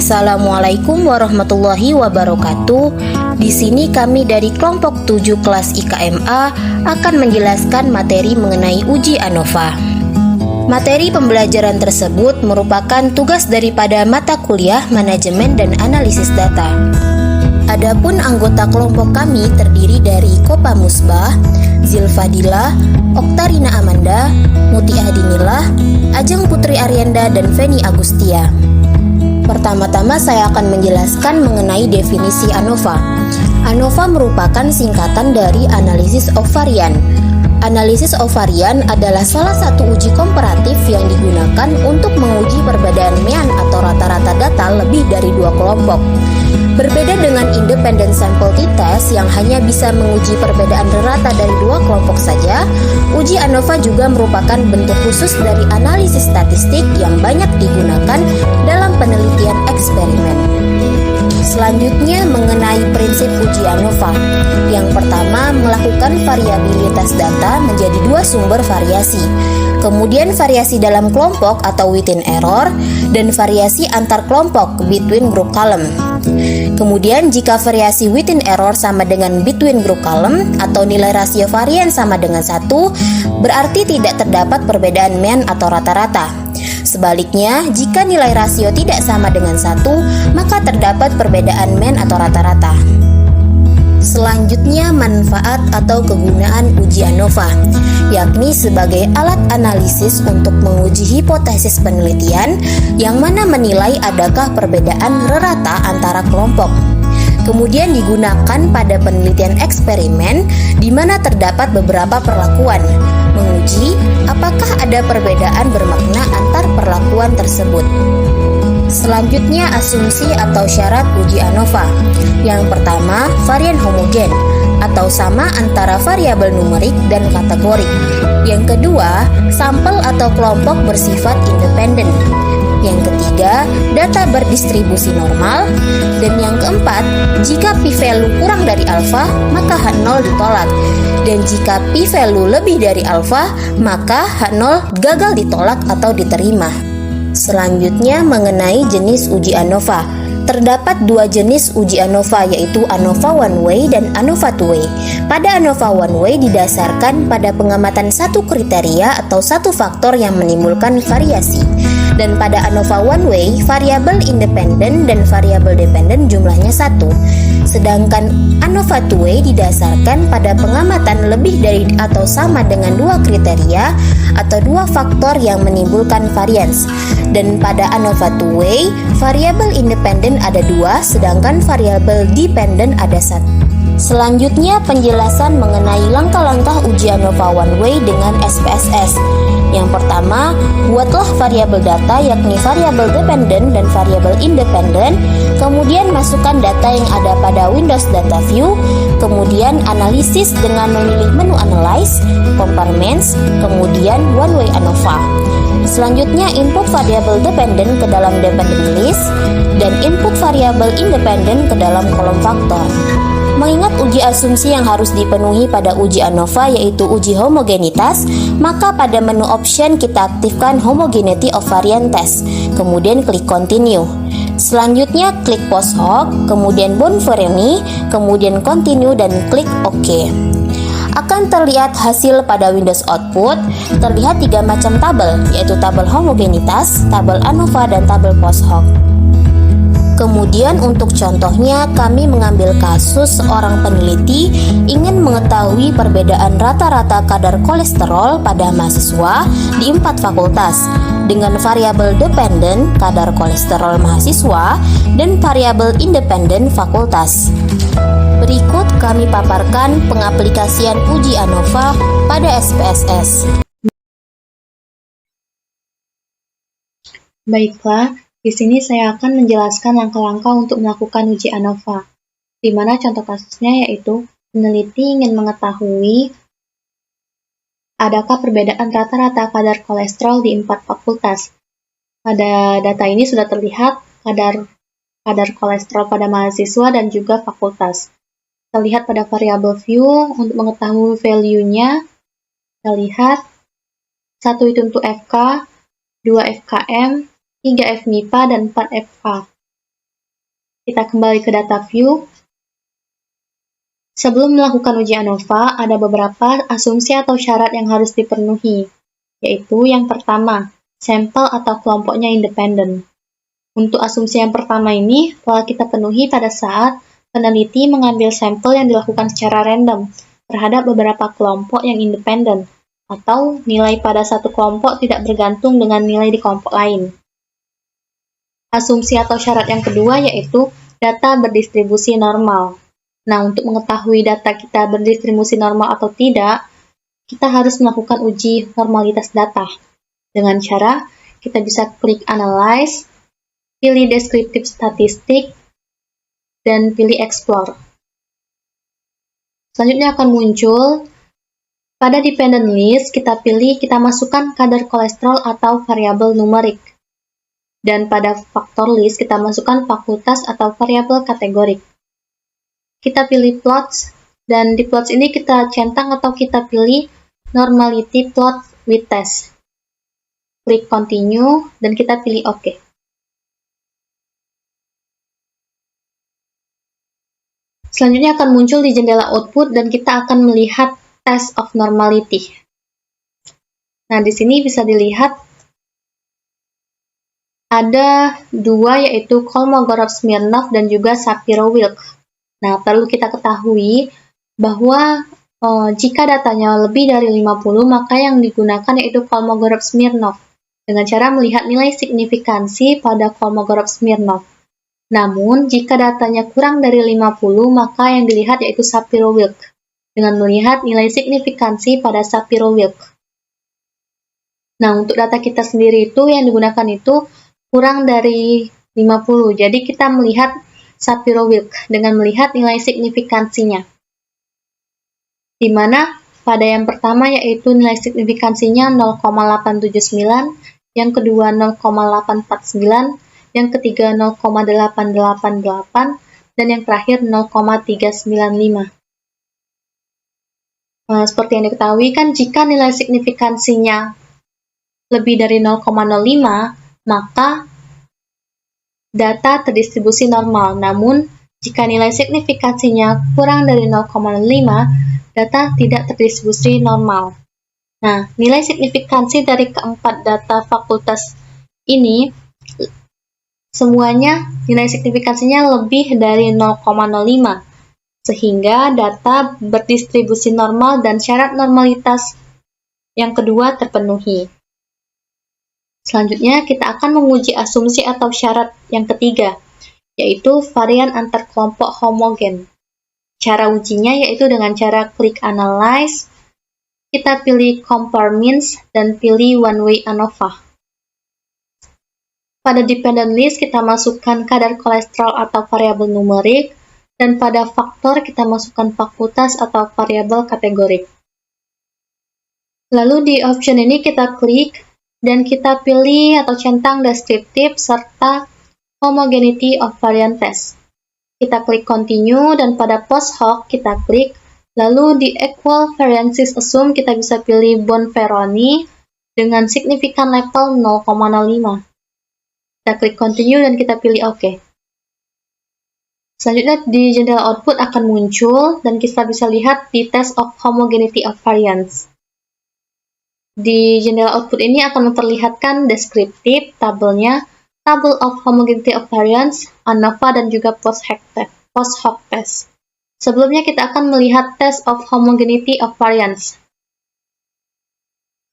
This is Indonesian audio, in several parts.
Assalamualaikum warahmatullahi wabarakatuh. Di sini kami dari kelompok 7 kelas IKMA akan menjelaskan materi mengenai uji ANOVA. Materi pembelajaran tersebut merupakan tugas daripada mata kuliah Manajemen dan Analisis Data. Adapun anggota kelompok kami terdiri dari Kopa Musbah, Zilfadila, Oktarina Amanda, Muti Adinilah, Ajeng Putri Aryanda, dan Feni Agustia. Pertama-tama saya akan menjelaskan mengenai definisi ANOVA. ANOVA merupakan singkatan dari Analysis of Variance. Analisis of varian adalah salah satu uji komparatif yang digunakan untuk menguji perbedaan mean atau rata-rata data lebih dari dua kelompok. Berbeda dengan independent sample t-test yang hanya bisa menguji perbedaan rata dari dua kelompok saja, uji ANOVA juga merupakan bentuk khusus dari analisis statistik yang banyak digunakan dalam penelitian eksperimen. Selanjutnya mengenai prinsip uji ANOVA. Yang pertama, melakukan variabilitas data menjadi dua sumber variasi. Kemudian variasi dalam kelompok atau within error dan variasi antar kelompok between group column. Kemudian jika variasi within error sama dengan between group column atau nilai rasio varian sama dengan 1, berarti tidak terdapat perbedaan mean atau rata-rata. Sebaliknya, jika nilai rasio tidak sama dengan 1, maka terdapat perbedaan mean atau rata-rata. Selanjutnya, manfaat atau kegunaan uji ANOVA, yakni sebagai alat analisis untuk menguji hipotesis penelitian yang mana menilai adakah perbedaan rata antara kelompok. Kemudian digunakan pada penelitian eksperimen di mana terdapat beberapa perlakuan, menguji apakah ada perbedaan bermakna antar perlakuan tersebut. Selanjutnya, asumsi atau syarat uji ANOVA. Yang pertama, varian homogen atau sama antara variabel numerik dan kategorik. Yang kedua, sampel atau kelompok bersifat independen. Yang ketiga, data berdistribusi normal. Dan yang keempat, jika p-value kurang dari alfa, maka H0 ditolak. Dan jika p-value lebih dari alfa, maka H0 gagal ditolak atau diterima. Selanjutnya mengenai jenis uji ANOVA. Terdapat dua jenis uji ANOVA, yaitu ANOVA one way dan ANOVA two way. Pada ANOVA one way didasarkan pada pengamatan satu kriteria atau satu faktor yang menimbulkan variasi. Dan pada ANOVA one way, variabel independen dan variabel dependen jumlahnya 1. Sedangkan ANOVA two way didasarkan pada pengamatan lebih dari atau sama dengan dua kriteria atau dua faktor yang menimbulkan varians. Dan pada ANOVA two way, variabel independen ada 2, sedangkan variabel dependen ada 1. Selanjutnya penjelasan mengenai langkah-langkah uji ANOVA one way dengan SPSS. Yang pertama, buatlah variabel data yakni variabel dependen dan variabel independen, kemudian masukkan data yang ada pada Windows Data View, kemudian analisis dengan memilih menu Analyze, Compartments, kemudian One Way ANOVA. Selanjutnya input variabel dependen ke dalam dependent list dan input variabel independen ke dalam kolom faktor. Mengingat uji asumsi yang harus dipenuhi pada uji ANOVA yaitu uji homogenitas, maka pada menu option kita aktifkan Homogeneity of Variant Test, kemudian klik Continue. Selanjutnya klik Post Hoc, kemudian Bonfermi, kemudian Continue dan klik OK. Akan terlihat hasil pada Windows Output, terlihat 3 macam tabel, yaitu tabel homogenitas, tabel ANOVA, dan tabel Post Hoc. Kemudian untuk contohnya, kami mengambil kasus seorang peneliti ingin mengetahui perbedaan rata-rata kadar kolesterol pada mahasiswa di 4 fakultas dengan variabel dependen kadar kolesterol mahasiswa dan variabel independen fakultas. Berikut kami paparkan pengaplikasian uji ANOVA pada SPSS. Baiklah, di sini saya akan menjelaskan langkah-langkah untuk melakukan uji ANOVA, di mana contoh kasusnya yaitu peneliti ingin mengetahui adakah perbedaan rata-rata kadar kolesterol di 4 fakultas. Pada data ini sudah terlihat kadar kolesterol pada mahasiswa dan juga fakultas. Kita lihat pada variabel view untuk mengetahui value-nya. Kita lihat 1 itu untuk FK, 2 FKM, 3 FMIPA, dan 4 FK. Kita kembali ke data view. Sebelum melakukan uji ANOVA, ada beberapa asumsi atau syarat yang harus dipenuhi, yaitu yang pertama, sampel atau kelompoknya independen. Untuk asumsi yang pertama ini, telah kita penuhi pada saat peneliti mengambil sampel yang dilakukan secara random terhadap beberapa kelompok yang independen, atau nilai pada satu kelompok tidak bergantung dengan nilai di kelompok lain. Asumsi atau syarat yang kedua yaitu data berdistribusi normal. Nah, untuk mengetahui data kita berdistribusi normal atau tidak, kita harus melakukan uji normalitas data. Dengan cara, kita bisa klik Analyze, pilih Descriptive Statistic, dan pilih Explore. Selanjutnya akan muncul, pada Dependent List, kita masukkan kadar kolesterol atau variabel numerik. Dan pada Factor List, kita masukkan fakultas atau variabel kategorik. Kita pilih plots, dan di plots ini kita centang atau kita pilih normality plot with test. Klik continue, dan kita pilih OK. Selanjutnya akan muncul di jendela output, dan kita akan melihat test of normality. Nah, di sini bisa dilihat ada dua, yaitu Kolmogorov-Smirnov dan juga Shapiro-Wilk. Nah, perlu kita ketahui bahwa jika datanya lebih dari 50, maka yang digunakan yaitu Kolmogorov-Smirnov dengan cara melihat nilai signifikansi pada Kolmogorov-Smirnov. Namun, jika datanya kurang dari 50, maka yang dilihat yaitu Shapiro-Wilk dengan melihat nilai signifikansi pada Shapiro-Wilk. Nah, untuk data kita sendiri itu yang digunakan itu kurang dari 50. Jadi, kita melihat Shapiro-Wilk dengan melihat nilai signifikansinya. Di mana pada yang pertama yaitu nilai signifikansinya 0,879, yang kedua 0,849, yang ketiga 0,888, dan yang terakhir 0,395. Nah, seperti yang diketahui kan jika nilai signifikansinya lebih dari 0,05, maka data terdistribusi normal. Namun, jika nilai signifikansinya kurang dari 0,5, data tidak terdistribusi normal. Nah, nilai signifikansi dari keempat data fakultas ini, semuanya nilai signifikansinya lebih dari 0,05, sehingga data berdistribusi normal dan syarat normalitas yang kedua terpenuhi. Selanjutnya, kita akan menguji asumsi atau syarat yang ketiga, yaitu varian antar kelompok homogen. Cara ujinya yaitu dengan cara klik Analyze, kita pilih Compare Means, dan pilih One Way ANOVA. Pada Dependent List, kita masukkan kadar kolesterol atau variabel numerik, dan pada faktor kita masukkan fakultas atau variabel kategorik. Lalu di option ini kita klik, dan kita pilih atau centang deskriptif serta homogeneity of variant test. Kita klik continue dan pada post hoc kita klik, lalu di equal variances assume kita bisa pilih Bonferroni dengan signifikan level 0,05. Kita klik continue dan kita pilih OK. Selanjutnya di jendela output akan muncul dan kita bisa lihat di test of homogeneity of variance. Di jendela output ini akan memperlihatkan deskriptif tabelnya, table of homogeneity of variance, ANOVA, dan juga post hoc test. Sebelumnya kita akan melihat test of homogeneity of variance.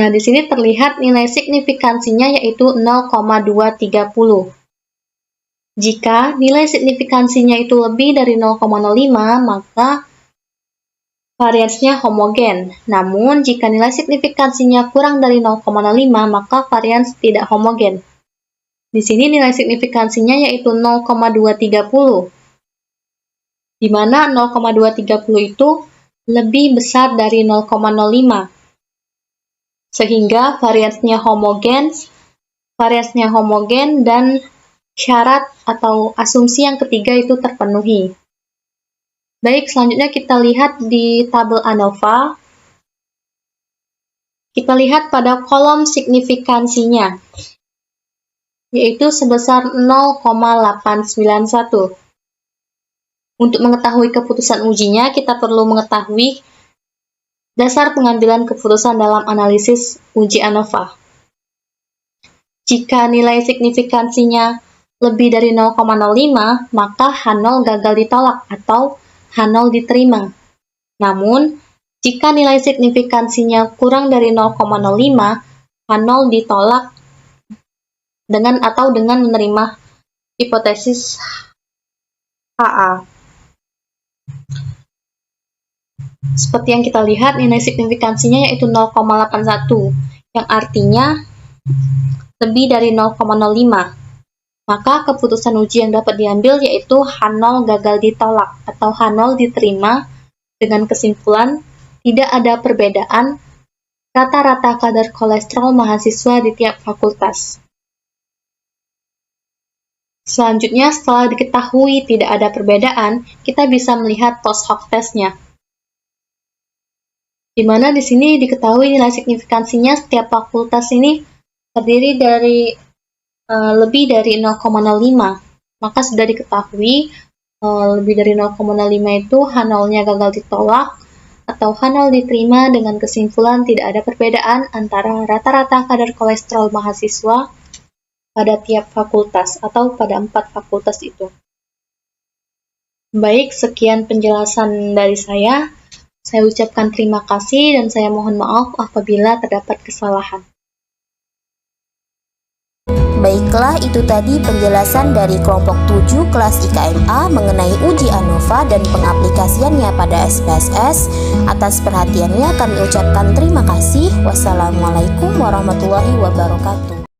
Nah, di sini terlihat nilai signifikansinya yaitu 0,230. Jika nilai signifikansinya itu lebih dari 0,05, maka variansnya homogen. Namun, jika nilai signifikansinya kurang dari 0,05, maka varians tidak homogen. Di sini nilai signifikansinya yaitu 0,230, di mana 0,230 itu lebih besar dari 0,05, sehingga variansnya homogen dan syarat atau asumsi yang ketiga itu terpenuhi. Baik, selanjutnya kita lihat di tabel ANOVA. Kita lihat pada kolom signifikansinya, yaitu sebesar 0,891. Untuk mengetahui keputusan ujinya, kita perlu mengetahui dasar pengambilan keputusan dalam analisis uji ANOVA. Jika nilai signifikansinya lebih dari 0,05, maka H0 gagal ditolak atau H0 diterima. Namun, jika nilai signifikansinya kurang dari 0,05, H0 ditolak dengan menerima hipotesis HA. Seperti yang kita lihat, nilai signifikansinya yaitu 0,81, yang artinya lebih dari 0,05. Maka keputusan uji yang dapat diambil yaitu H0 gagal ditolak atau H0 diterima dengan kesimpulan tidak ada perbedaan rata-rata kadar kolesterol mahasiswa di tiap fakultas. Selanjutnya, setelah diketahui tidak ada perbedaan, kita bisa melihat post hoc testnya. Di mana di sini diketahui nilai signifikansinya setiap fakultas ini terdiri dari lebih dari 0,05. Maka sudah diketahui lebih dari 0,05 itu H0-nya gagal ditolak atau H0 diterima dengan kesimpulan tidak ada perbedaan antara rata-rata kadar kolesterol mahasiswa pada tiap fakultas atau pada 4 fakultas itu. Baik, sekian penjelasan dari saya. Saya ucapkan terima kasih dan saya mohon maaf apabila terdapat kesalahan. Baiklah, itu tadi penjelasan dari kelompok 7 kelas IKMA mengenai uji ANOVA dan pengaplikasiannya pada SPSS. Atas perhatiannya kami ucapkan terima kasih. Wassalamualaikum warahmatullahi wabarakatuh.